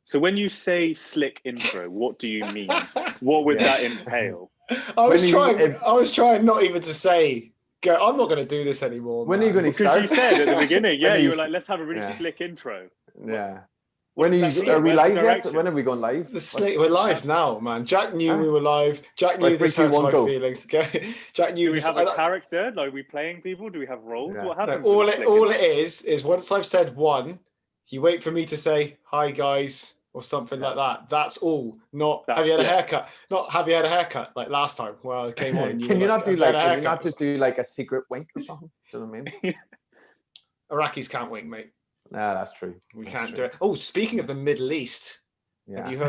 So when you say slick intro, what do you mean? What would that entail? I was trying not even to say. I'm not going to do this anymore. When are you going to Because start? you said at the beginning, When you were like, let's have a really slick intro. Yeah. What When does that are mean? we Where's live the yet? direction? When are we going live? We're live now, man. Jack knew we were live. Jack knew Right, this 3, 2, hurts 1, my go. feelings. Okay. Jack knew Do we this. have a character? Like, are we playing people? Do we have roles? Yeah. What happens? All it is once I've said one, you wait for me to say hi guys or something like that. That's all. Have you had a haircut? Not have you had a haircut like last time where I came on and Can you not just do like a secret wink or something? Do you know what I mean? Iraqis can't wink, mate. No, that's true. We can't do it. Oh, speaking of the Middle East, yeah. have you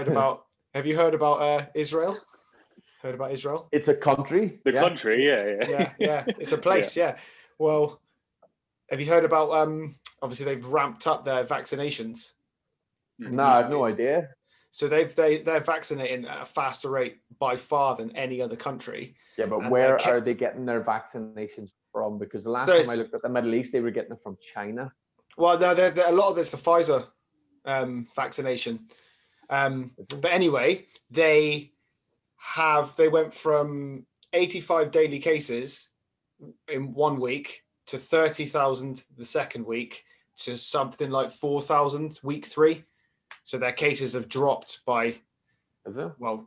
heard about Israel? Heard about Israel? It's a country. The country, yeah. It's a place, yeah. Well, have you heard about obviously they've ramped up their vaccinations? No, I have no idea. So they're vaccinating at a faster rate by far than any other country. Yeah, but where are they getting their vaccinations from? Because the last time I looked at the Middle East, they were getting it from China. Well, a lot of it's the Pfizer vaccination. But anyway, they went from 85 daily cases in 1 week to 30,000 the second week to something like 4,000 week 3. So their cases have dropped by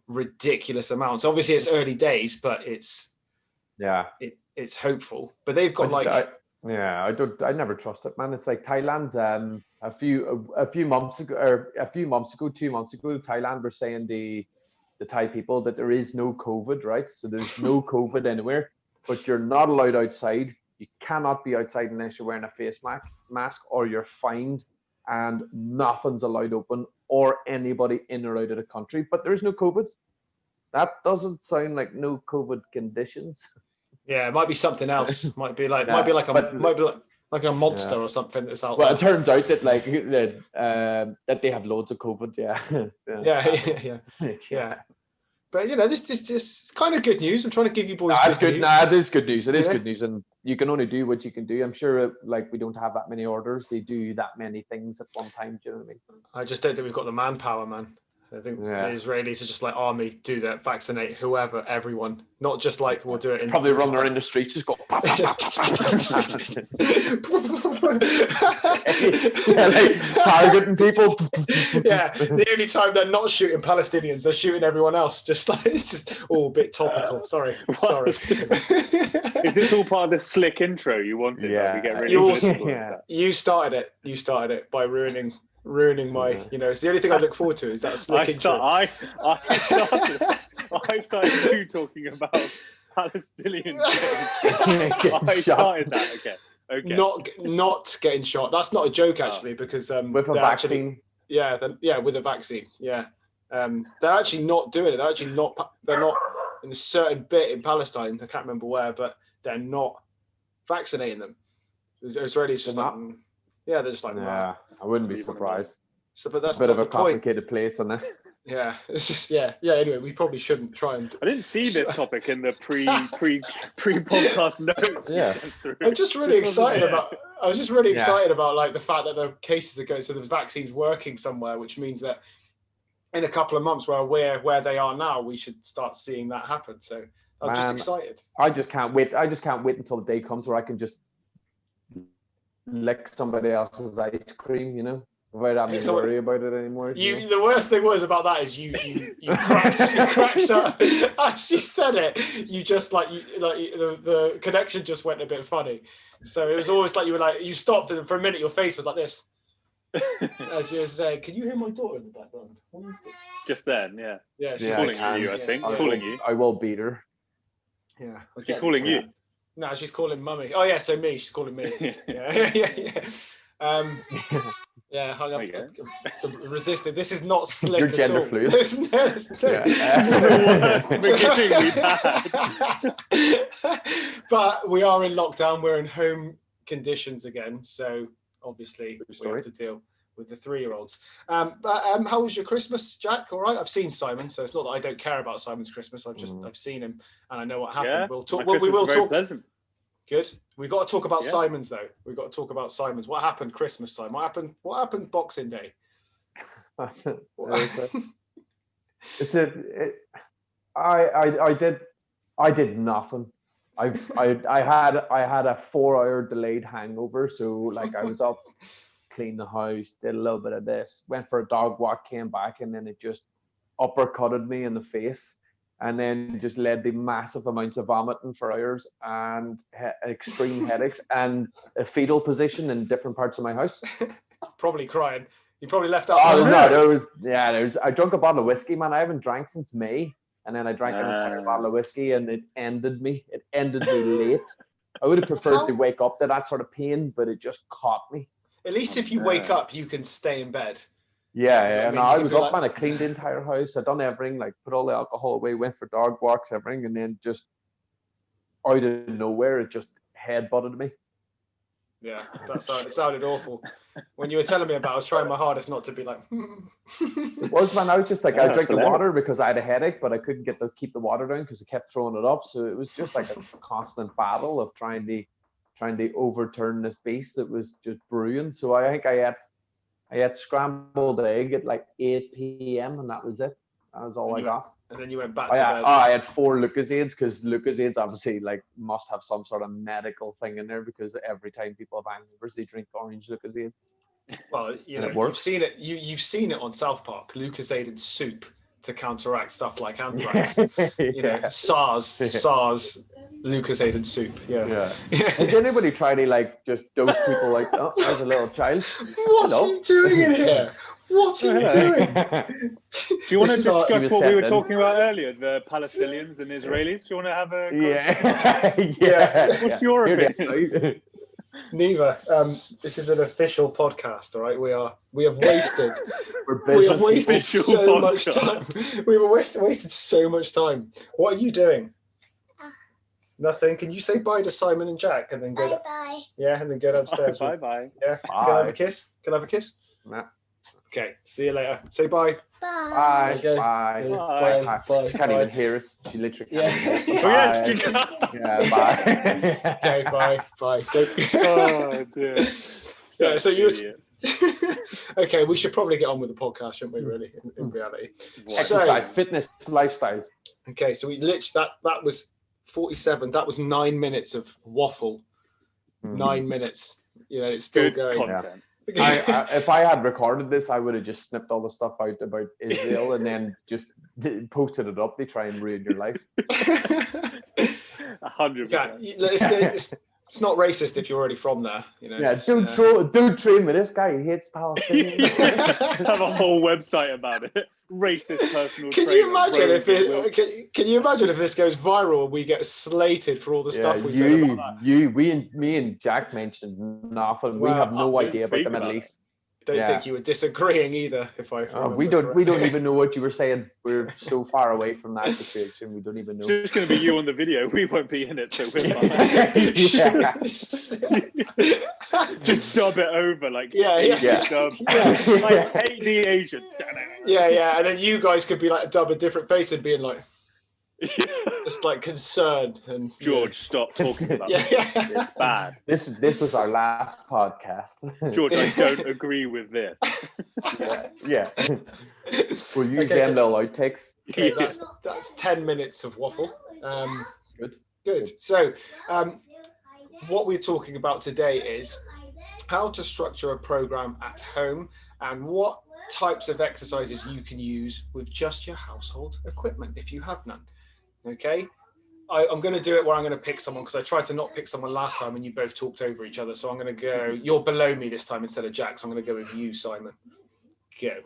ridiculous amounts. Obviously, it's early days, but it's hopeful. But they've got I never trust it, man. It's like Thailand. A few months ago, 2 months ago, Thailand were saying the Thai people that there is no COVID, right? So there's no COVID anywhere, but you're not allowed outside. You cannot be outside unless you're wearing a face mask, or you're fined, and nothing's allowed open or anybody in or out of the country. But there is no COVID. That doesn't sound like no COVID conditions. Yeah, it might be something else. Might be like a monster or something that's out. Well, there. it turns out that that they have loads of COVID. Yeah. But this is kind of good news. I'm trying to give you boys. Good news. It is good news. It is good news, and you can only do what you can do. I'm sure, we don't have that many orders. They do that many things at one time. Do you know what I mean? I just don't think we've got the manpower, man. I think the Israelis are just like army, do that, vaccinate whoever, everyone, not just like we'll do it. Probably run around the streets, just go. Targeting people. Yeah, the only time they're not shooting Palestinians, they're shooting everyone else. Just like it's just all a bit topical. Sorry. Is this all part of the slick intro you wanted? Yeah, we get really you started it. You started it by ruining my, it's the only thing I look forward to is that slick intro. I started you talking about Palestinians. I started that. Okay. Not getting shot. That's not a joke actually, because with a vaccine. With a vaccine. Yeah. They're actually not doing it. They're not in a certain bit in Palestine. I can't remember where, but they're not vaccinating them. The Israelis just like. Yeah, they're just like, I wouldn't be surprised. So, but that's a bit of a complicated place, isn't it? Yeah, it's just Anyway, we probably shouldn't try and. I didn't see this topic in the pre podcast notes. Yeah, I'm just really excited about. I was just really excited about like the fact that the cases are going. So the vaccine's working somewhere, which means that in a couple of months, where they are now, we should start seeing that happen. So I'm just excited. I just can't wait. I just can't wait until the day comes where I can just lick somebody else's ice cream, without having to worry about it anymore. The worst thing was about that is you cracked up. As you said it, you just the connection just went a bit funny. So it was always like you stopped and for a minute your face was like this. As you were saying, can you hear my daughter in the background? Just then, yeah. Yeah, she's calling you, I think. Calling you. I will beat her. Yeah. She's calling you. No, she's calling mummy. Oh yeah, so me. She's calling me. Yeah. Hung up. Resisted. This is not slick. You're gender all. fluid. But we are in lockdown. We're in home conditions again, so obviously we have to deal with the 3-year-olds. How was your Christmas, Jack? All right. I've seen Simon, so it's not that I don't care about Simon's Christmas. I've seen him and I know what happened. Yeah, we'll talk. We will talk. Pleasant. Good. We've got to talk about Simon's though. We've got to talk about Simon's. What happened Christmas time? What happened Boxing Day? It's I did nothing. I had a 4-hour delayed hangover, so like I was up, cleaned the house, did a little bit of this, went for a dog walk, came back, and then it just uppercutted me in the face, and then just led to massive amounts of vomiting for hours and extreme headaches and a fetal position in different parts of my house. Probably crying. You probably left out. Oh no, there was. I drank a bottle of whiskey, man. I haven't drank since May, and then I drank an entire bottle of whiskey, and it ended me. It ended me late. I would have preferred to wake up to that sort of pain, but it just caught me. At least if you wake up, you can stay in bed. Yeah. I mean, I you was could be up, man. I cleaned the entire house. I done everything, like put all the alcohol away, went for dog walks, everything, and then just out of nowhere, it just head-butted me. Yeah, it sounded awful. When you were telling me about it, I was trying my hardest not to be like. It was, man. I was just like, I drank the water because I had a headache, but I couldn't keep the water down because I kept throwing it up. So it was just like a constant battle of trying to overturn this beast that was just brewing. So I think I ate scrambled egg at like 8 p.m. and that was it. That was all I got. And then you went back to bed. I had 4 Lucozades because Lucozades obviously like must have some sort of medical thing in there because every time people have hangovers, they drink orange Lucozade. Well, you've seen it. You've seen it on South Park. Lucozade and soup to counteract stuff like anthrax. SARS, Lucozade and soup. Yeah. Has anybody tried to like just dose people like, oh, there's a little child? What's he doing in here? What's he doing? Do you want to discuss what we were talking about earlier, the Palestinians and Israelis? Do you want to have a yeah. What's your opinion? Neither. This is an official podcast, all right? We have wasted so much time. We have wasted so much time. What are you doing? Nothing. Can you say bye to Simon and Jack and then go? Bye. Yeah, and then go downstairs. Bye. Yeah. Bye. Can I have a kiss? Can I have a kiss? Nah. Okay. See you later. Say bye. Bye. Bye. Bye. Bye. She can't even hear us. She literally can't even hear us. Oh yeah, Bye. she can. Yeah, bye. Okay. Bye. Oh dear. Yeah, so you. Okay, we should probably get on with the podcast, shouldn't we? Really, in reality. Exercise, fitness, lifestyle. Okay, so we literally that was 47. That was 9 minutes of waffle. 9 minutes. It's still Good going. content. Yeah. If I had recorded this, I would have just snipped all the stuff out about Israel and then just posted it up. They try and ruin your life. 100%. It's not racist if you're already from there. Yeah, don't train with this guy. He hates Palestinians. Have a whole website about it. Racist personal Can trainer. Can you imagine if this goes viral and we get slated for all the stuff we say about that? Me and Jack mentioned nothing. We Well, have no I idea about the Middle East. Don't think you were disagreeing either. If I we don't even know what you were saying. We're so far away from that situation. We don't even know. It's just going to be you on the video. We won't be in it, so we're fine. Just dub it over, like dub. I hate the Asians. Yeah, and then you guys could be like dub a different face and being like, just like concerned and George, stop talking about it. It's bad. This was our last podcast. George, I don't agree with this. Yeah. We'll use them little outtakes. Okay, that's 10 minutes of waffle. Good. So, what we're talking about today is how to structure a program at home and what types of exercises you can use with just your household equipment if you have none. Okay, I'm going to do it where I'm going to pick someone because I tried to not pick someone last time and you both talked over each other. So I'm going to go, you're below me this time instead of Jack. So I'm going to go with you, Simon. Go.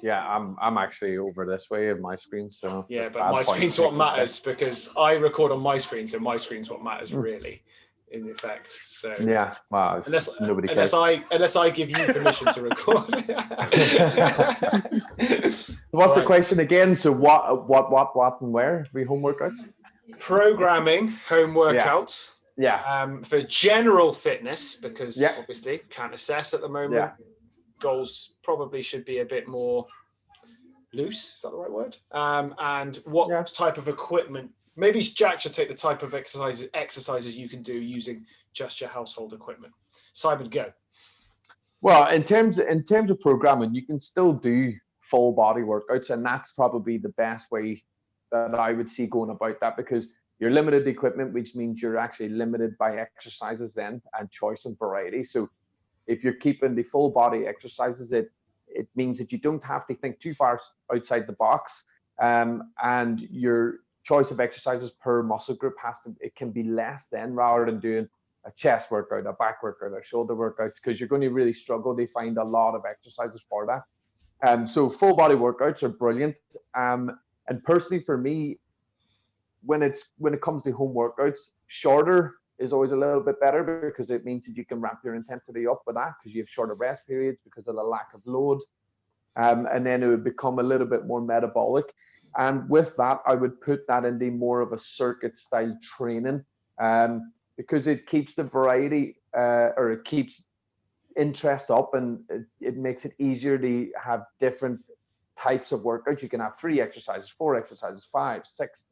Yeah, I'm actually over this way of my screen. So yeah, but my screen's what matters because I record on my screen. So my screen's what matters really in effect. So yeah, well, unless I give you permission to record. What's the question again? So what and where? Home workouts? Programming home workouts. Yeah. For general fitness, because obviously can't assess at the moment. Yeah. Goals probably should be a bit more loose. Is that the right word? And what type of equipment? Maybe Jack should take the type of exercises you can do using just your household equipment. Simon, go. Well, in terms of programming, you can still do full body workouts, and that's probably the best way that I would see going about that, because you're limited equipment, which means you're actually limited by exercises then and choice and variety. So if you're keeping the full body exercises, it means that you don't have to think too far outside the box, and your choice of exercises per muscle group it can be less then, rather than doing a chest workout, a back workout, a shoulder workout, because you're going to really struggle to find a lot of exercises for that. So full body workouts are brilliant. And personally for me, when it comes to home workouts, shorter is always a little bit better, because it means that you can ramp your intensity up with that, because you have shorter rest periods because of the lack of load. And then it would become a little bit more metabolic. And with that, I would put that into more of a circuit style training, because it keeps the variety, or it keeps interest up, and it makes it easier to have different types of workouts. You can have 3 exercises, 4 exercises, 5, 6,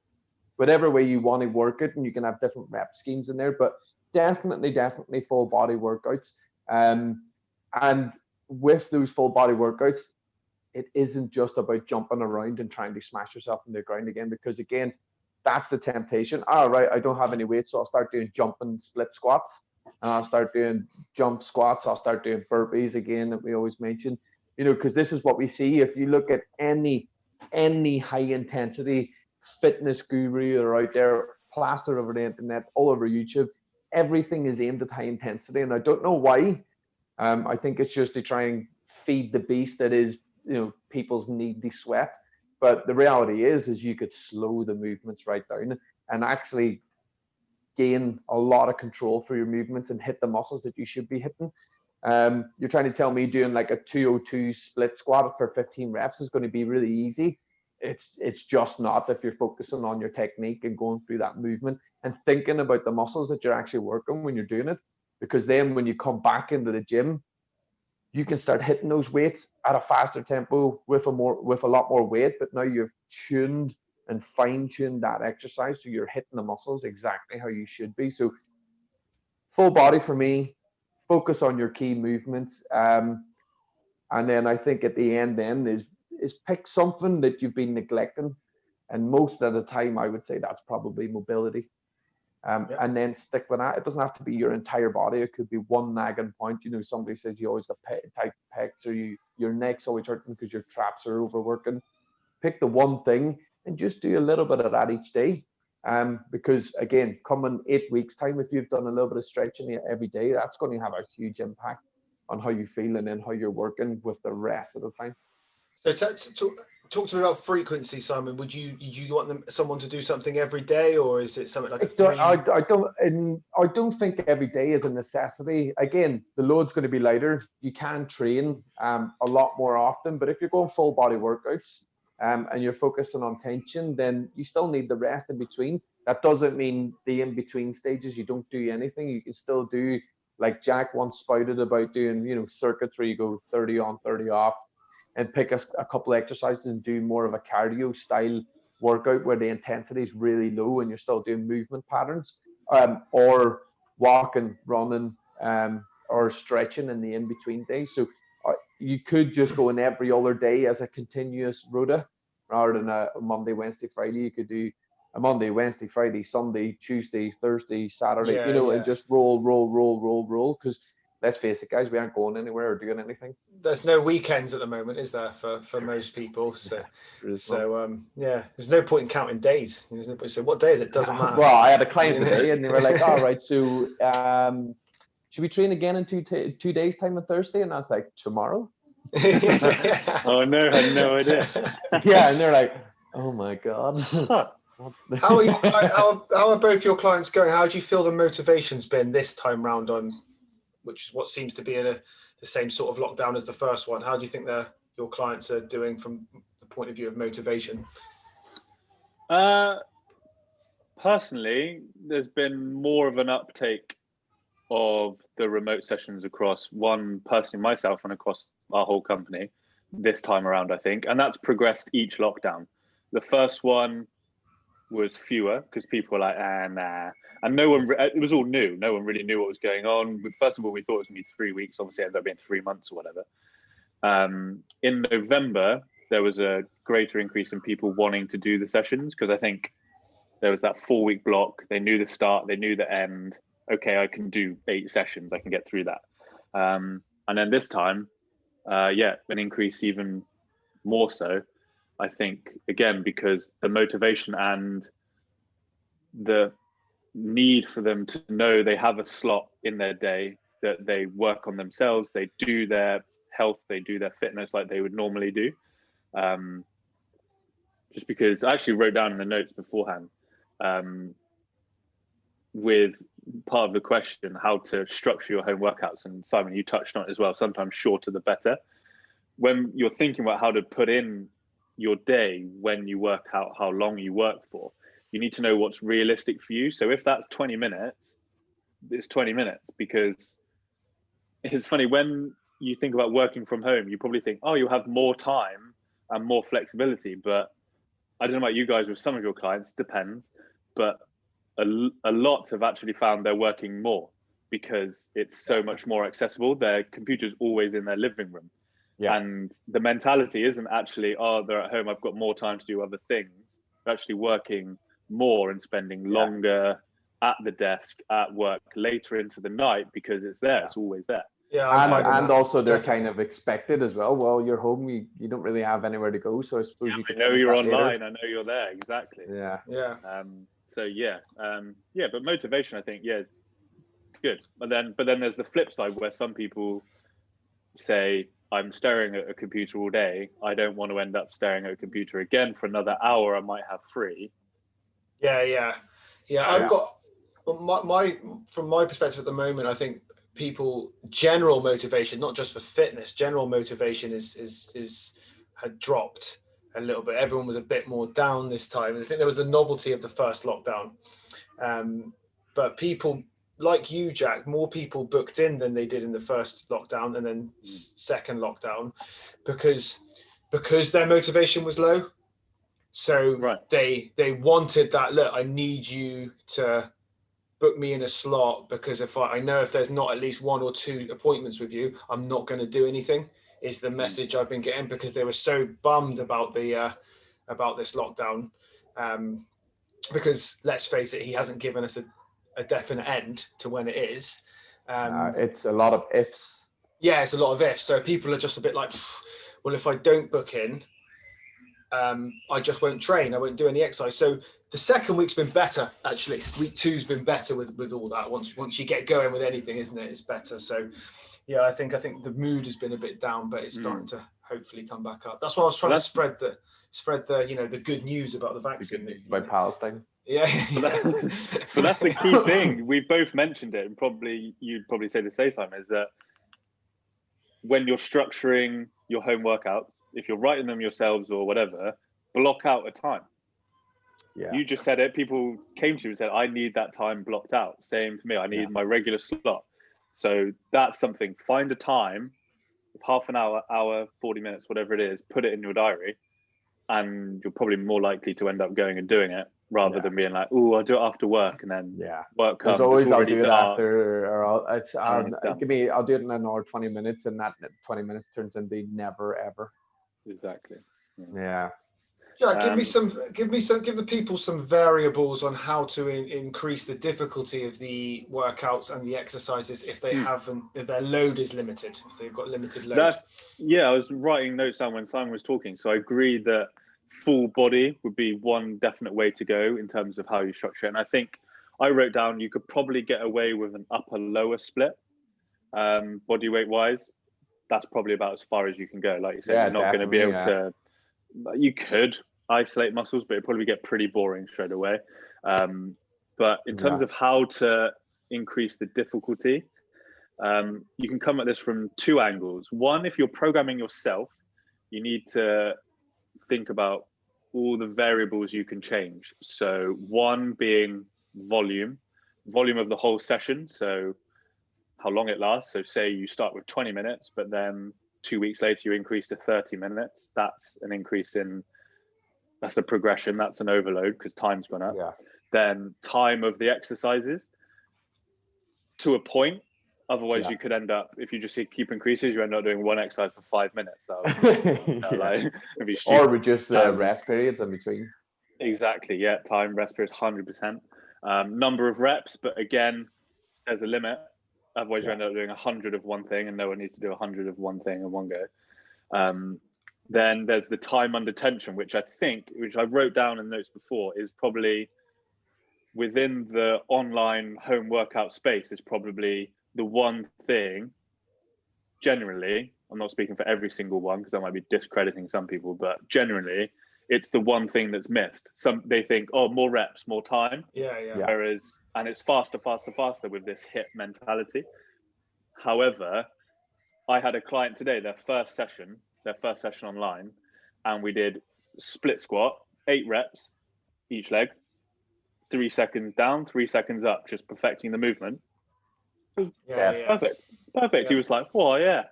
whatever way you want to work it, and you can have different rep schemes in there. But definitely full body workouts. And with those full body workouts, it isn't just about jumping around and trying to smash yourself in the ground again, because again, that's the temptation. All right, I don't have any weight, so I'll start doing jumping split squats, and I'll start doing jump squats. I'll start doing burpees again, that we always mention, because this is what we see. If you look at any high intensity fitness guru that are out there, plastered over the internet, all over YouTube, everything is aimed at high intensity, and I don't know why. I think it's just to try and feed the beast that is, people's need to sweat. But the reality is you could slow the movements right down and actually gain a lot of control for your movements and hit the muscles that you should be hitting. You're trying to tell me doing like a 202 split squat for 15 reps is going to be really easy. It's just not, if you're focusing on your technique and going through that movement and thinking about the muscles that you're actually working when you're doing it. Because then when you come back into the gym, you can start hitting those weights at a faster tempo with a lot more weight, but now you've tuned and fine-tuned that exercise, so you're hitting the muscles exactly how you should be. So full body for me, focus on your key movements, and then I think at the end then is pick something that you've been neglecting, and most of the time I would say that's probably mobility. And then stick with that. It doesn't have to be your entire body. It could be one nagging point. Somebody says you always got tight pecs, or your neck's always hurting because your traps are overworking. Pick the one thing and just do a little bit of that each day. Because again, coming 8 weeks time, if you've done a little bit of stretching every day, that's going to have a huge impact on how you feel and then how you're working with the rest of the time. So talk to me about frequency, Simon. Would you want someone to do something every day, or is it something like I don't think every day is a necessity. Again, the load's going to be lighter. You can train a lot more often, but if you're going full body workouts and you're focusing on tension, then you still need the rest in between. That doesn't mean the in between stages you don't do anything. You can still do, like Jack once spouted about doing, circuits where you go 30 on, 30 off, and pick a couple of exercises and do more of a cardio style workout where the intensity is really low and you're still doing movement patterns, or walking, running, or stretching in the in-between days. So you could just go in every other day as a continuous rota rather than a Monday, Wednesday, Friday. You could do a Monday, Wednesday, Friday, Sunday, Tuesday, Thursday, Saturday, and just roll. Because let's face it, guys, we aren't going anywhere or doing anything. There's no weekends at the moment, is there, for most people? So, there's no point in counting days. There's no point to say, what day is it? Doesn't matter. Well, I had a client today, and they were like, all right, so should we train again in 2 days' time on Thursday? And I was like, tomorrow? Oh, no, I had no idea. Yeah, and they're like, oh my God. How are both your clients going? How do you feel the motivation's been this time round on, which is what seems to be in the same sort of lockdown as the first one? How do you think your clients are doing from the point of view of motivation? Personally, there's been more of an uptake of the remote sessions across myself and across our whole company this time around, I think. And that's progressed each lockdown. The first one was fewer because people were like, nah. And it was all new. No one really knew what was going on. First of all, we thought it was going to be 3 weeks. Obviously, it ended up being 3 months or whatever. In November, there was a greater increase in people wanting to do the sessions, because I think there was that 4-week block. They knew the start, they knew the end. Okay, I can do 8 sessions. I can get through that. And then this time, an increase even more so. I think, again, because the motivation and the need for them to know they have a slot in their day that they work on themselves, they do their health, they do their fitness like they would normally do. Just because I actually wrote down in the notes beforehand, with part of the question, how to structure your home workouts. And Simon, you touched on it as well. Sometimes shorter the better. When you're thinking about how to put in your day when you work out how long you work for, you need to know what's realistic for you. So if that's 20 minutes, it's 20 minutes, because it's funny, when you think about working from home, you probably think, oh, you'll have more time and more flexibility. But I don't know about you guys with some of your clients, depends, but a lot have actually found they're working more because it's so much more accessible. Their computer's always in their living room. Yeah. And the mentality isn't actually, oh, they're at home, I've got more time to do other things. They're actually working more and spending longer at the desk, at work, later into the night, because it's there, it's always there. Yeah, and also they're kind of expected as well. Well, you're home, you don't really have anywhere to go, so I suppose you can. I know you're online. Later. I know you're there. Exactly. Yeah. But motivation, I think, good. But then there's the flip side where some people say, I'm staring at a computer all day. I don't want to end up staring at a computer again for another hour I might have free. I've got from my perspective at the moment, I think people general motivation, not just for fitness, general motivation is had dropped a little bit. Everyone was a bit more down this time. I think there was the novelty of the first lockdown, but people like you, Jack, more people booked in than they did in the first lockdown and then second lockdown, because their motivation was low. So they wanted that, look, I need you to book me in a slot, because if I know if there's not at least 1 or 2 appointments with you, I'm not going to do anything, is the message I've been getting, because they were so bummed about about this lockdown, because let's face it, he hasn't given us a definite end to when it is. It's a lot of ifs. Yeah, it's a lot of ifs. So people are just a bit like, well, if I don't book in, I just won't train. I won't do any exercise. So the second week's been better, actually. Week 2's been better with all that. Once you get going with anything, isn't it? It's better. So yeah, I think the mood has been a bit down, but it's starting to hopefully come back up. That's why I was trying to spread the the good news about the vaccine. By Palestine. Yeah. But that's the key thing. We both mentioned it, and you'd probably say the same time, is that when you're structuring your home workouts, if you're writing them yourselves or whatever, block out a time. Yeah. You just said it. People came to you and said, I need that time blocked out. Same for me. I need my regular slot. So that's something. Find a time, half an hour, 40 minutes, whatever it is, put it in your diary, and you're probably more likely to end up going and doing it, rather than being like, oh, I'll do it after work, and then work comes. There's always, I'll do it after, or I'll do it in an hour, 20 minutes, and that 20 minutes turns into never ever. Exactly. Yeah. Jack, give the people some variables on how to increase the difficulty of the workouts and the exercises if their load is limited, if they've got limited load. I was writing notes down when Simon was talking, so I agree that full body would be one definite way to go in terms of how you structure it. And I think I wrote down you could probably get away with an upper lower split, body weight wise. That's probably about as far as you can go. Like you said, you're not going to be able to. You could isolate muscles, but it'd probably get pretty boring straight away. But in terms of how to increase the difficulty, you can come at this from 2 angles. One, if you're programming yourself, you need to think about all the variables you can change. So one being volume of the whole session. So how long it lasts. So say you start with 20 minutes, but then 2 weeks later you increase to 30 minutes. That's an increase that's a progression. That's an overload because time's gone up. Yeah. Then time of the exercises to a point. Otherwise, Yeah. you could end up, if you just keep increases, you end up doing one exercise for 5 minutes. So Yeah. like, it'd be Or stupid. reduce the rest periods in between. Exactly. Yeah. Time, rest periods, 100%. Number of reps, but again, there's a limit. Otherwise, you Yeah. end up doing 100 of one thing, and no one needs to do 100 of one thing in one go. Then there's the time under tension, which I wrote down in notes before, is probably within the online home workout space, is probably the one thing. Generally, I'm not speaking for every single one because I might be discrediting some people, but generally, it's the one thing that's missed. They think, oh, more reps, more time. Yeah. Whereas, and it's faster with this HIIT mentality. However, I had a client today, their first session online, and we did split squat, 8 reps each leg, 3 seconds down, 3 seconds up, just perfecting the movement. Yeah. Perfect. Yeah. He was like, oh yeah,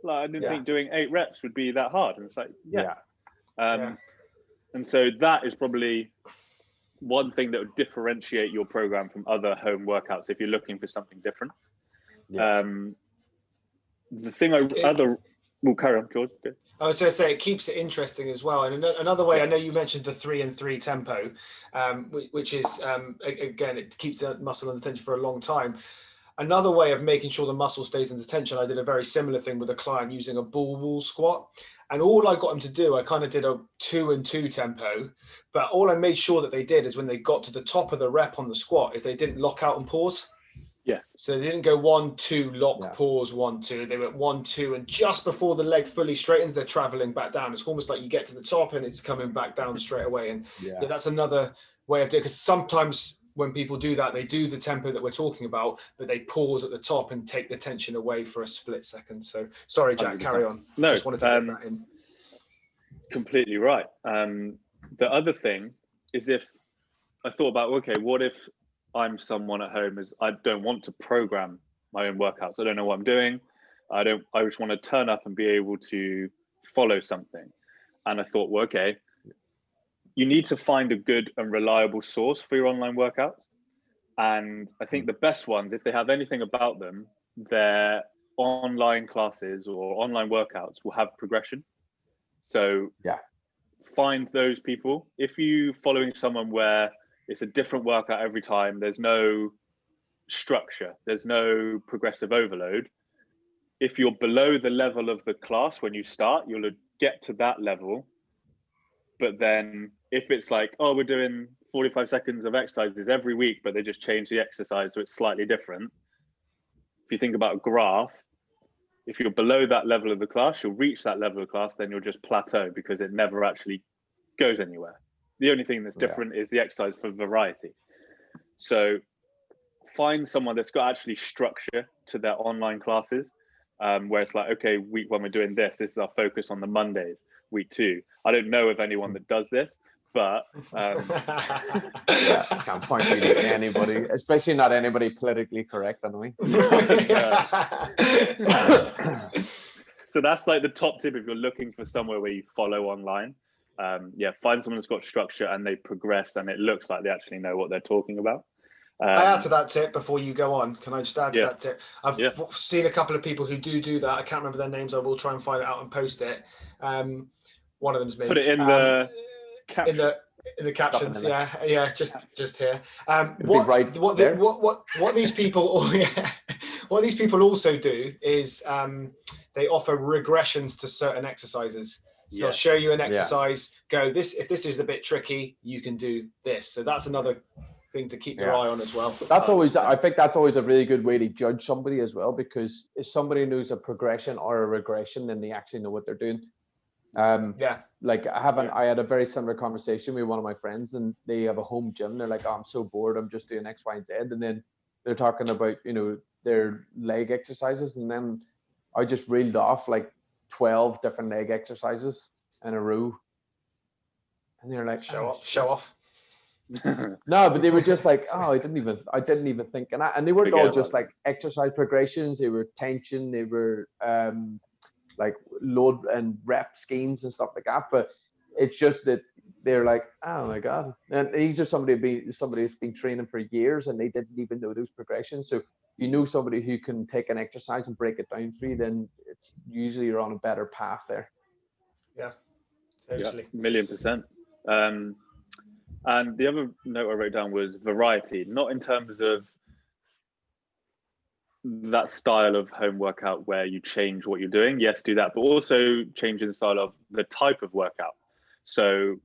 like, I didn't Yeah. think doing 8 reps would be that hard. And it's like, yeah. Yeah. And so that is probably one thing that would differentiate your program from other home workouts if you're looking for something different. Yeah. The thing we'll carry on, George. Okay. I was going to say it keeps it interesting as well. And another way, I know you mentioned the 3 and 3 tempo, which is again, it keeps the muscle under tension for a long time. Another way of making sure the muscle stays under tension, I did a very similar thing with a client using a bull wall squat. And all I got them to do, I kind of did a 2 and 2 tempo, but all I made sure that they did is when they got to the top of the rep on the squat is they didn't lock out and pause. Yes. So they didn't go 1, 2, lock, Yeah. pause, 1, 2. They went 1, 2, and just before the leg fully straightens, they're traveling back down. It's almost like you get to the top and it's coming back down straight away. And yeah, that's another way of doing it, because sometimes when people do that, they do the tempo that we're talking about, but they pause at the top and take the tension away for a split second. So sorry, Jack, 100%. carry on. No, just wanted to get that in. Completely right. The other thing is, if I thought about, okay, what if I'm someone at home I don't want to program my own workouts. I don't know what I'm doing. I just want to turn up and be able to follow something. And I thought, well, okay, you need to find a good and reliable source for your online workouts. And I think the best ones, if they have anything about them, their online classes or online workouts will have progression. So yeah, find those people. If you following someone where it's a different workout every time, there's no structure, there's no progressive overload. If you're below the level of the class when you start, you'll get to that level. But then if it's like, oh, we're doing 45 seconds of exercises every week, but they just change the exercise so it's slightly different. If you think about a graph, if you're below that level of the class, you'll reach that level of class, then you'll just plateau because it never actually goes anywhere. The only thing that's different is the exercise for variety. So find someone that's got actually structure to their online classes, where it's like, okay, week 1 we're doing this is our focus on the Mondays. Week 2, I don't know of anyone that does this, but yeah, can't point you to anybody, especially not anybody politically correct, anyway. So that's like the top tip if you're looking for somewhere where you follow online. Find someone that's got structure and they progress and it looks like they actually know what they're talking about. I add to that tip before you go on. Can I just add to that tip? I've seen a couple of people who do that. I can't remember their names. I will try and find it out and post it. One of them's me. Put it in the caption. In the captions, just here. What these people, what these people also do is they offer regressions to certain exercises. So they'll show you an exercise. Go this. If this is a bit tricky, you can do this. So that's another thing to keep your eye on as well. That's always, I think that's always a really good way to judge somebody as well, because if somebody knows a progression or a regression, then they actually know what they're doing. Like I had a very similar conversation with one of my friends, and they have a home gym. They're like, oh, I'm so bored, I'm just doing X, Y, and Z. And then they're talking about, their leg exercises. And then I just reeled off like 12 different leg exercises in a row. And they're like, show off. No, but they were just like, oh, I didn't even think. And they weren't all just like exercise progressions. They were tension. They were like load and rep schemes and stuff like that. But it's just that they're like, oh my God. And these are somebody that's been training for years and they didn't even know those progressions. So you know somebody who can take an exercise and break it down for you, then it's usually you're on a better path there. Yeah, Yeah, totally. 1,000,000%. And the other note I wrote down was variety, not in terms of that style of home workout where you change what you're doing. Yes, do that, but also change the style of the type of workout. So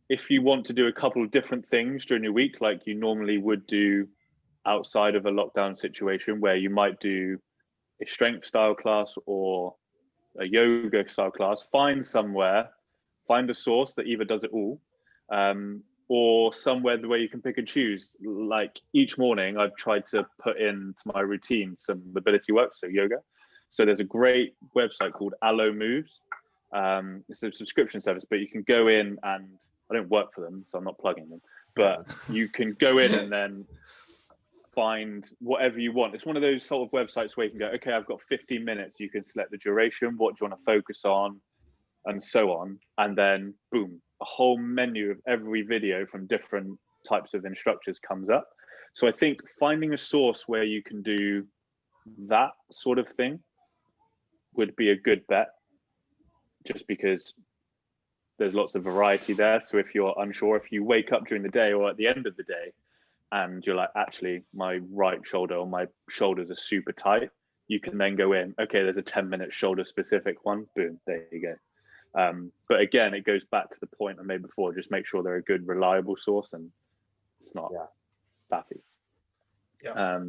if you want to do a couple of different things during your week, like you normally would do outside of a lockdown situation, where you might do a strength style class or a yoga style class, find a source that either does it all, or somewhere where you can pick and choose. Like each morning, I've tried to put into my routine some mobility work, so yoga. So there's a great website called Alo Moves. It's a subscription service, but you can go in, and I don't work for them, so I'm not plugging them, but you can go in and then find whatever you want. It's one of those sort of websites where you can go, okay, I've got 15 minutes. You can select the duration, what do you want to focus on, and so on. And then boom, a whole menu of every video from different types of instructors comes up. So I think finding a source where you can do that sort of thing would be a good bet, just because there's lots of variety there. So if you're unsure, if you wake up during the day or at the end of the day and you're like, actually my right shoulder or my shoulders are super tight, you can then go in, okay, there's a 10-minute shoulder specific one, boom, there you go. But again, it goes back to the point I made before, just make sure they're a good, reliable source and it's not faffy. Yeah.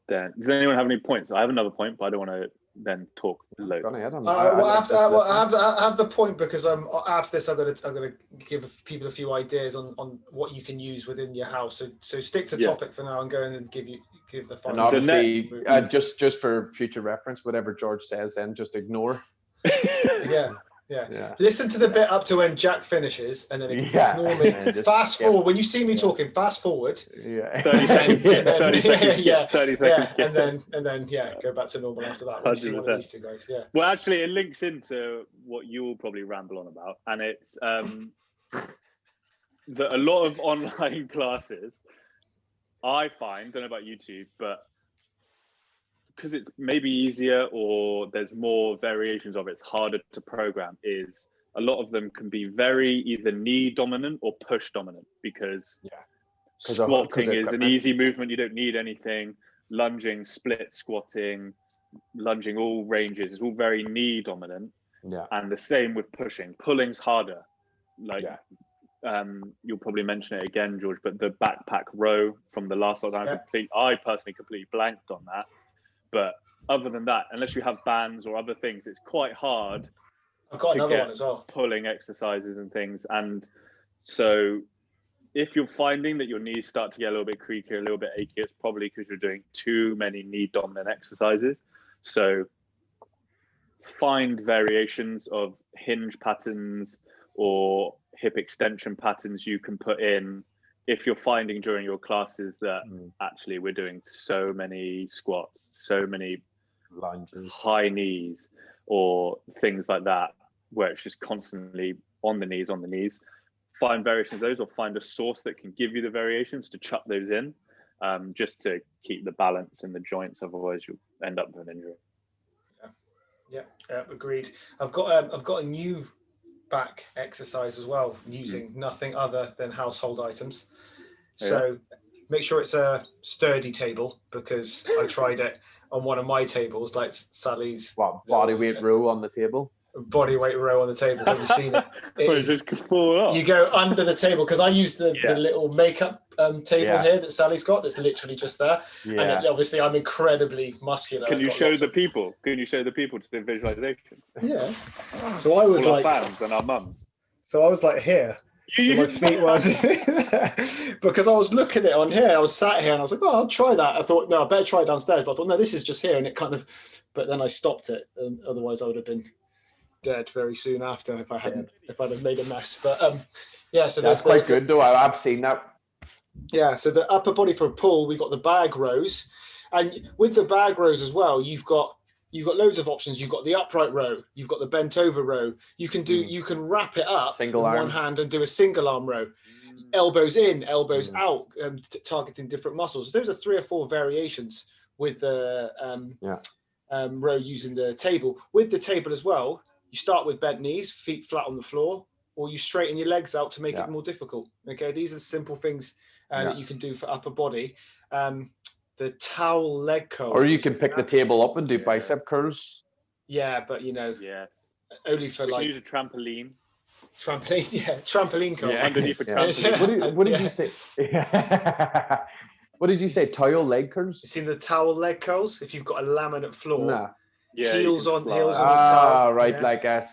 Then, does anyone have any points? I have another point, but I don't want to then talk loads. Gone ahead. I have the point, because after this, I'm gonna give people a few ideas on what you can use within your house. So stick to topic for now and go in and give the And final. obviously, just for future reference, whatever George says, then just ignore. Yeah. Listen to the bit up to when Jack finishes, and then ignore me. Fast forward when you see me talking. Fast forward. 30 seconds. 30 seconds. 30 seconds. And then go back to normal after that. We'll see what these two guys. Yeah. Well, actually, it links into what you will probably ramble on about, and it's that a lot of online classes, I find, don't know about YouTube, but because it's maybe easier or there's more variations of it, it's harder to program, is a lot of them can be very either knee dominant or push dominant, because squatting is an easy movement. You don't need anything. Lunging, split squatting, lunging, all ranges is all very knee dominant. Yeah. And the same with pushing. Pulling's harder. You'll probably mention it again, George, but the backpack row from the last lockdown, I personally completely blanked on that. But other than that, unless you have bands or other things, it's quite hard. I've got another one as well. Pulling exercises and things. And so if you're finding that your knees start to get a little bit creaky, a little bit achy, it's probably because you're doing too many knee dominant exercises. So find variations of hinge patterns or hip extension patterns you can put in. If you're finding during your classes that actually we're doing so many squats, so many lunges, high knees, or things like that, where it's just constantly on the knees, find variations of those, or find a source that can give you the variations to chuck those in, just to keep the balance in the joints. Otherwise, you'll end up with an injury. Yeah, agreed. I've got a new back exercise as well, using nothing other than household items. So make sure it's a sturdy table, because I tried it on one of my tables, like Sally's body weight row on the table. Body weight row on the table. Have you seen it? You go under the table, because I use the little makeup table here that Sally's got, that's literally just there. And obviously I'm incredibly muscular. Can you show the people to the visualization? Yeah. So I was all like our fans and our mums. So I was like here. So my feet were because I was looking at it on here. I was sat here and I was like, oh, I'll try that. I thought, no, I better try downstairs. But I thought, no, this is just here. And it kind of, but then I stopped it. And otherwise I would have been dead very soon after if I'd have made a mess. But so that's quite good though. I've seen that. Yeah, so the upper body for a pull, we got the bag rows, and with the bag rows as well, you've got loads of options. You've got the upright row, you've got the bent over row. You can wrap it up in one hand and do a single arm row. Elbows in, elbows out, targeting different muscles. Those are 3 or 4 variations with the Yeah. row using the table. With the table as well, you start with bent knees, feet flat on the floor, or you straighten your legs out to make it more difficult. Okay, these are simple things that you can do for upper body. The towel leg curl. Or you can pick the table up and do bicep curls. Yeah, but Yeah. only for We can like use a trampoline. trampoline. Yeah, trampoline curls. Yeah. Underneath a trampoline. What did you say? What did you say? Towel leg curls? You seen the towel leg curls? If you've got a laminate floor, Nah. Yeah, heels on slide. heels on the towel. Right, yeah. like a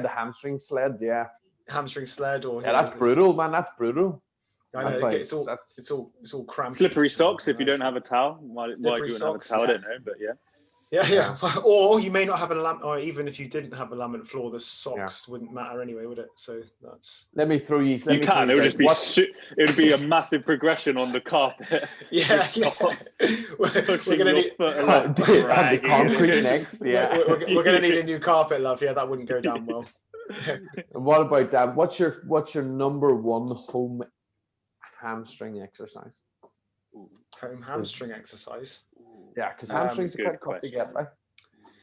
hamstring sled. Yeah. Hamstring sled or Yeah, that's brutal, man. That's brutal. I know That's it's all cramped. Slippery socks if you don't have a towel. Why do you have a socks, towel? I don't know, but yeah. Yeah. Or you may not have a lamp, or even if you didn't have a laminate floor, the socks wouldn't matter anyway, would it? So that's. Let me throw you. You can. It would just be. It would be a massive progression on the carpet. Yeah. We're gonna need the concrete next. Yeah. We're gonna need a new carpet, love. Yeah, that wouldn't go down well. What about that? What's your number one home hamstring exercise? Home hamstring exercise. Yeah, because hamstrings are quite tough to get. Like.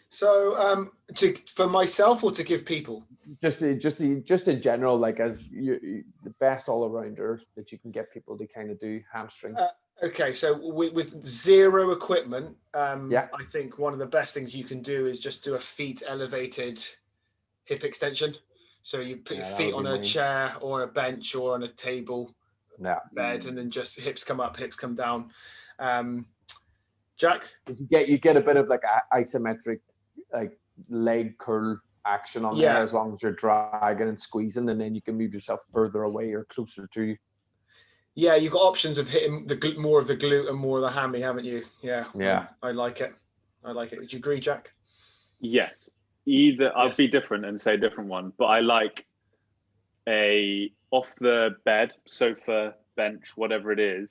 So, for myself or to give people? Just in general, like as the best all arounder that you can get people to kind of do hamstring. Okay, so with zero equipment, Yeah. I think one of the best things you can do is just do a feet elevated hip extension. So you put your feet on a chair or a bench or on a table, bed, and then just hips come up, hips come down. Jack? You get a bit of like a isometric like leg curl action on there as long as you're dragging and squeezing, and then you can move yourself further away or closer to you. Yeah, you've got options of hitting more of the glute and more of the hammy, haven't you? Yeah. I like it. Would you agree, Jack? Yes. I'll be different and say a different one, but I like a off the bed, sofa, bench, whatever it is.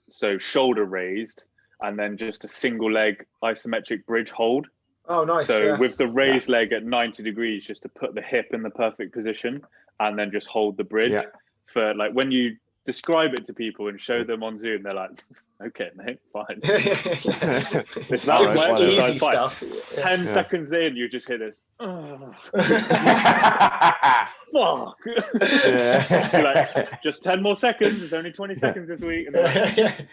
So shoulder raised, and then just a single leg isometric bridge hold. Oh, nice. So with the raised leg at 90 degrees, just to put the hip in the perfect position and then just hold the bridge. For like when you describe it to people and show them on Zoom, they're like, okay, mate, fine. If that's my easy stuff. 10 seconds in, you just hear this. Oh. Fuck. You're like, just 10 more seconds. It's only 20 seconds this week. And like,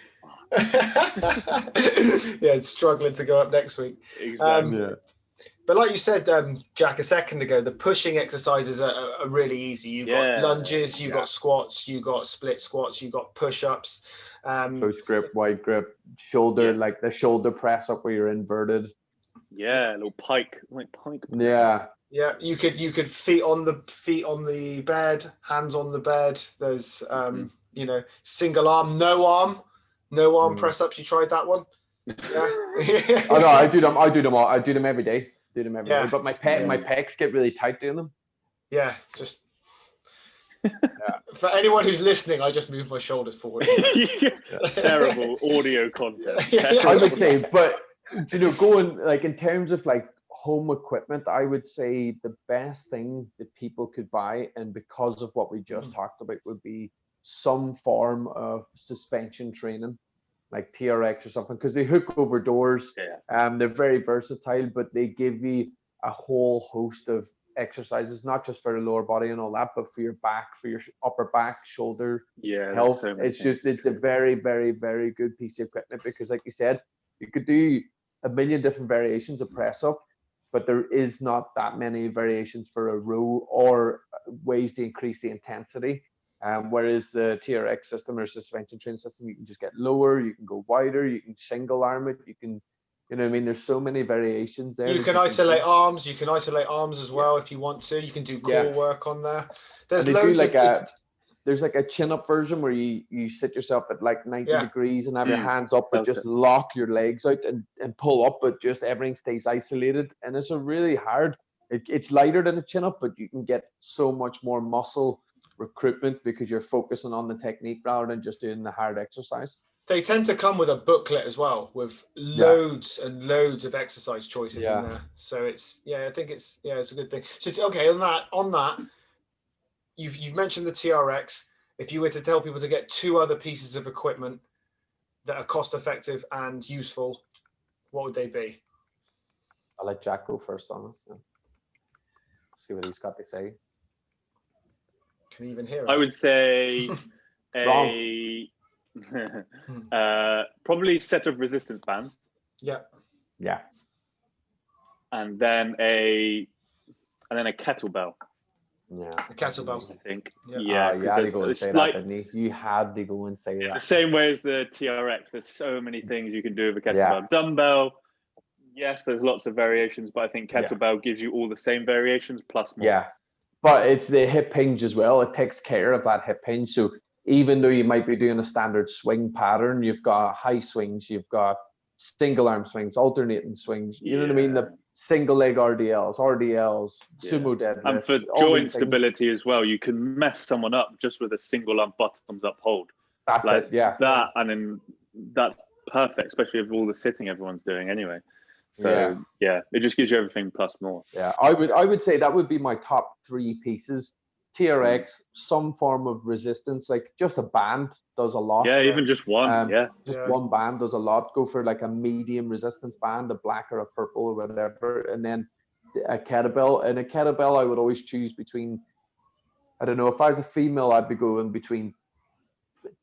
it's struggling to go up next week. Exactly. But like you said, Jack, a second ago, the pushing exercises are really easy. You've got lunges, you've got squats, you've got split squats, you've got push-ups. Close grip, wide grip, shoulder, like the shoulder press up where you're inverted. Yeah, a little pike. Yeah. Yeah, you could feet on the bed, hands on the bed. There's single arm, no arm press ups. You tried that one? Yeah. Oh no, I do them all. I do them every day. But my pecs get really tight doing them. Yeah, just for anyone who's listening, I just move my shoulders forward. Terrible audio content. I would say, but going like in terms of like home equipment, I would say the best thing that people could buy, and because of what we just talked about, would be some form of suspension training, like TRX or something, because they hook over doors. They're very versatile, but they give you a whole host of exercises, not just for the lower body and all that, but for your back, for your upper back, shoulder health. It's a very, very, very good piece of equipment, because like you said, you could do a million different variations of press up, but there is not that many variations for a row or ways to increase the intensity. Whereas the TRX system or suspension training system, you can just get lower, you can go wider, you can single arm it, you can, there's so many variations there. You can isolate arms. You can isolate arms as well if you want to. You can do core work on there. There's loads. There's like a chin up version where you sit yourself at like 90 degrees and have your hands up, but just lock your legs out and pull up, but just everything stays isolated. And it's a really hard. It's lighter than a chin up, but you can get so much more muscle recruitment because you're focusing on the technique rather than just doing the hard exercise. They tend to come with a booklet as well with loads and loads of exercise choices in there. So I think it's a good thing. So okay, on that, you've mentioned the TRX. If you were to tell people to get two other pieces of equipment that are cost effective and useful, what would they be? I'll let Jack go first on this. See what he's got to say. Can you even hear us? I would say a probably set of resistance bands, Yeah. Yeah. and then a kettlebell. Yeah. A kettlebell. I think. Yeah. Yeah, You had to 'cause go and there's say slight- that, didn't you? You had to go and say in the that. same way as the TRX. There's so many things you can do with a kettlebell. Yeah. Dumbbell. Yes, there's lots of variations, but I think Yeah. kettlebell gives you all the same variations plus more. Yeah. But it's the hip hinge as well. It takes care of that hip hinge. So even though you might be doing a standard swing pattern, you've got high swings, you've got single arm swings, alternating swings. You know what I mean? Yeah. The single leg RDLs, Yeah. sumo deadlifts. And for all joint these things. stability as well, you can mess someone up just with a single arm bottoms up hold. That's like it. Yeah. That, and then that's perfect, especially with all the sitting everyone's doing anyway. So yeah, it just gives you everything plus more. Yeah. I would say that would be my top 3 pieces. TRX, some form of resistance, like just a band does a lot. Yeah, even just one. Just Yeah. one band does a lot. Go for like a medium resistance band, a black or a purple or whatever, and then a kettlebell. And a kettlebell, I would always choose between. I don't know, if I was a female, I'd be going between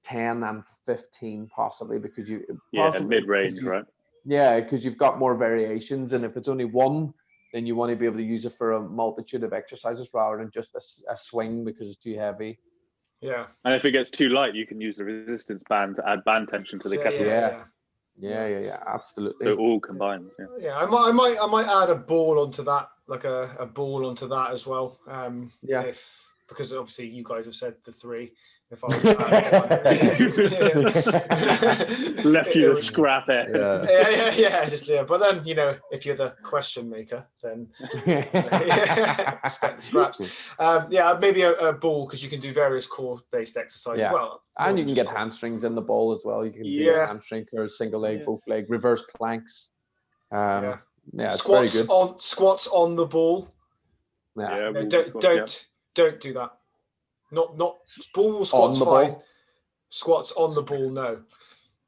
10 and 15 possibly, because you Mid range, right? Yeah, because you've got more variations, and if it's only one, then you want to be able to use it for a multitude of exercises rather than just a swing because it's too heavy. Yeah. And if it gets too light, you can use the resistance band to add band tension to the So, kettlebell. Yeah, absolutely. So it all combines. Yeah. Yeah, I might add a ball onto that, like a ball onto that as well. Yeah. Because obviously you guys have said the 3. If I was to add one, Left you to scrap it. Yeah. But then, if you're the question maker, then expect the scraps. Maybe a ball, because you can do various core-based exercises. Yeah. Well, And you can get core. hamstrings in the ball as well. You can do Yeah. a hamstring curls, single leg, Yeah. both leg, reverse planks. Yeah, it's Squats very good. squats on the ball. Yeah. No, Yeah, don't do that. Not ball On squats the fine. ball. Squats on the ball, no.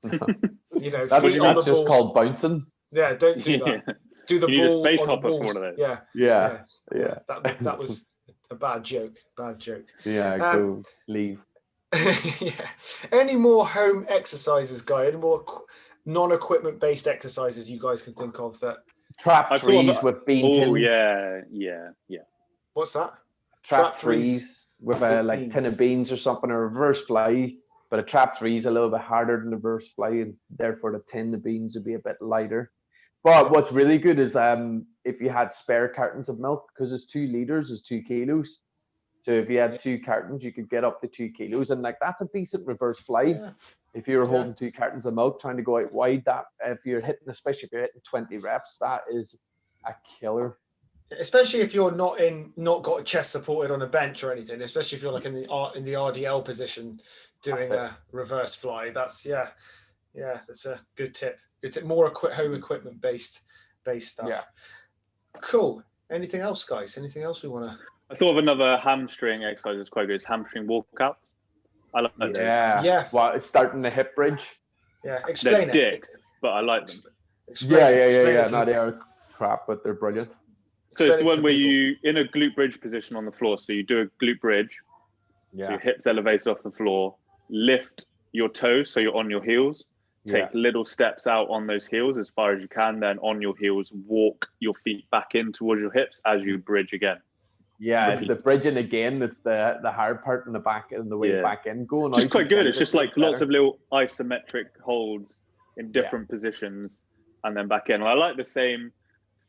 That's feet on the just balls. called bouncing. Yeah, don't do that. Yeah. Do the You need a ball space on the hopper for balls. one of those. Yeah, Yeah. That was a bad joke. Bad joke. Yeah, go leave. Yeah. Any more home exercises, Guy? Any more non-equipment based exercises you guys can think of that? Trap I thought trees about- with bean Oh tins. yeah. What's that? Trap Trap trees trees with a with like beans. tin of beans or something, or reverse fly. But a trap tree is a little bit harder than a reverse fly, and therefore the tin of beans would be a bit lighter. But what's really good is if you had spare cartons of milk, because it's 2 liters, is 2 kilos. So if you had 2 cartons, you could get up to 2 kilos, and like that's a decent reverse fly. Yeah. If you were Yeah. holding 2 cartons of milk, trying to go out wide, that if you're hitting, especially if you're hitting 20 reps, that is a killer. Especially if you're not got chest supported on a bench or anything. Especially if you're like in the RDL position doing That's a reverse fly. That's that's a good tip. Good tip. More home equipment based stuff. Yeah. Cool. Anything else, guys? Anything else we want to? I thought of another hamstring exercise that's quite good. It's hamstring walkouts. I like those. Yeah. Well, it's starting the hip bridge. Yeah. They're Explain it. dicks, but I like them. Explain it to No, me. they are crap, but they're brilliant. So it's Explain the it to one the where people. you in a glute bridge position on the floor. So you do a glute bridge. So Yeah. your hips elevated off the floor. Lift your toes so you're on your heels. Take Yeah. little steps out on those heels as far as you can. Then on your heels, walk your feet back in towards your hips as you bridge again. Yeah, it's the bridging again. It's the hard part in the back and the way Yeah. back in. Going Just out, quite you good. send It's it just a like bit lots better. of little isometric holds in different positions and then back in. I like the same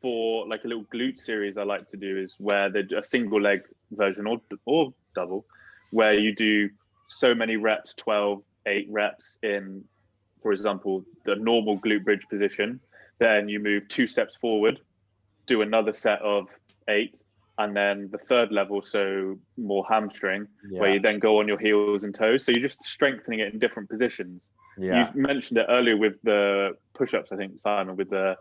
for like a little glute series I like to do is where they do a single leg version or double, where you do so many reps, 12, 8 reps in, for example, the normal glute bridge position. Then you move 2 steps forward, do another set of 8, and then the third level, so more hamstring, where you then go on your heels and toes. So you're just strengthening it in different positions. Yeah. You mentioned it earlier with the push-ups, I think, Simon, with the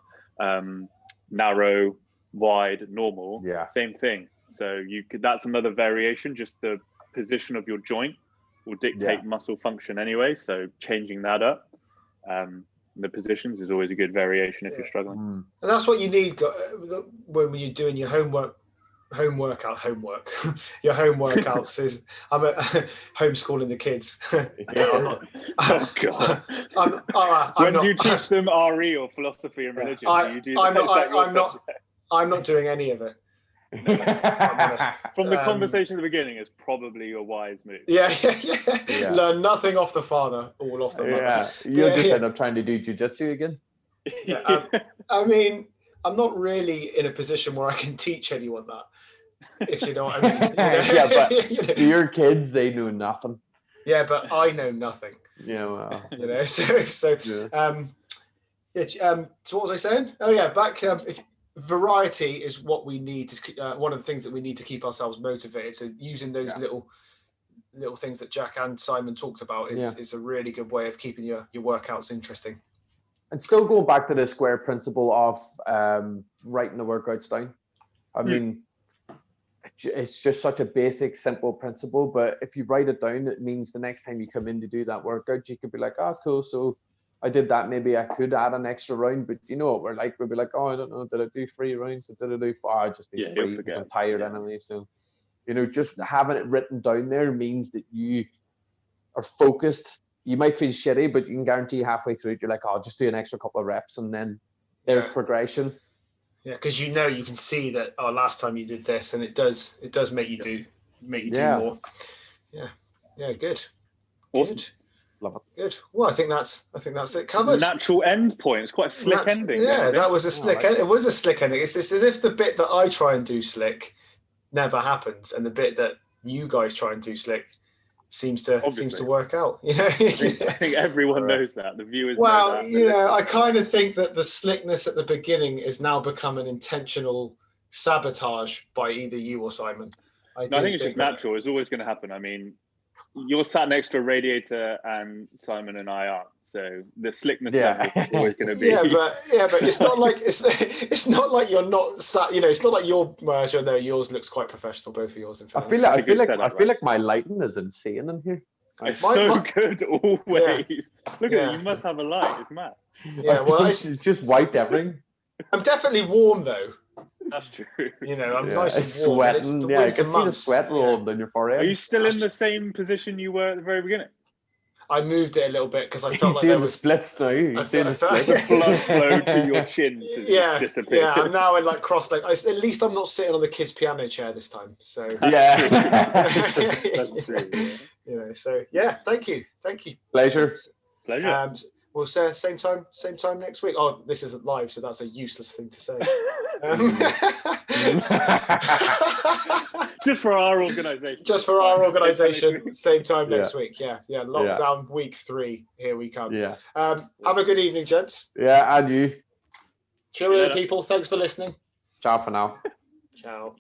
narrow, wide, normal. Yeah. Same thing. So that's another variation. Just the position of your joint will dictate muscle function anyway. So changing that up. the positions is always a good variation if you're struggling. Mm. And that's what you need when you're doing your home workouts is I'm homeschooling the kids. Oh God! I'm Do you teach them RE or philosophy and religion? Do you do I'm not doing any of it. I'm honest. From the conversation at the beginning, it's probably your wise move. Yeah. Yeah. Learn nothing off the father, all off the mother. Yeah, you'll just end up trying to do jujitsu again. Yeah, I mean, I'm not really in a position where I can teach anyone that, if you know what I mean. Yeah, but your kids, they know nothing. Yeah, but I know nothing. Yeah, well, So what was I saying? Oh yeah, back. Variety is what we need to. One of the things that we need to keep ourselves motivated. So using those little things that Jack and Simon talked about is a really good way of keeping your workouts interesting. and still going back to the square principle of writing the workouts down. I mean, it's just such a basic, simple principle. But if you write it down, it means the next time you come in to do that workout, you could be like, oh, cool. So I did that. Maybe I could add an extra round, but you know what we're like? We'll be like, oh, I don't know. Did I do 3 rounds? Or did I do 4? I just did 3 because I'm tired anyway. So, you know, just having it written down there means that you are focused. You might feel shitty, but you can guarantee halfway through it, you're like, oh, I'll just do an extra couple of reps, and then there's progression. Yeah, because you can see that. Oh, last time you did this, and it does make you do more. Yeah, good. Awesome. Good. Love it. Good. Well, I think that's it covered. Natural end point. It's quite a slick ending. Yeah, that was a slick. It was a slick ending. It's as if the bit that I try and do slick never happens, and the bit that you guys try and do slick seems to work out. You know, I think everyone knows that. The viewers. Well, know that. I kind of think that the slickness at the beginning is now become an intentional sabotage by either you or Simon. I think it's just natural. It's always going to happen. I mean, you're sat next to a radiator, and Simon and I aren't. So the slickness level is always going to be. Yeah, but it's not like it's not like you're not sat. You know, it's not like your merger there. Yours looks quite professional. Both of yours. In fact, I feel like my lighting is insane in here. It's good always. Look at it. You must have a light. It's mad. Yeah, well, it's just white everything. I'm definitely warm though. That's true. You know, I'm nice and warm. Sweating. It's the I can months. see the sweat rolling down your forehead. Are you still in the same position you were at the very beginning? I moved it a little bit because I felt like there there was splits now. The blood flow to your shins has disappeared. Yeah, I'm now in like cross leg. At least I'm not sitting on the kids' piano chair this time. So That's true. You know, so yeah, thank you. Pleasure. We'll say same time next week. Oh, this isn't live, so that's a useless thing to say. Just for our organisation. Same time next week. Yeah. Lockdown week 3. Here we come. Yeah. Have a good evening, gents. Yeah, and you. Cheerio, people. Thanks for listening. Ciao for now. Ciao.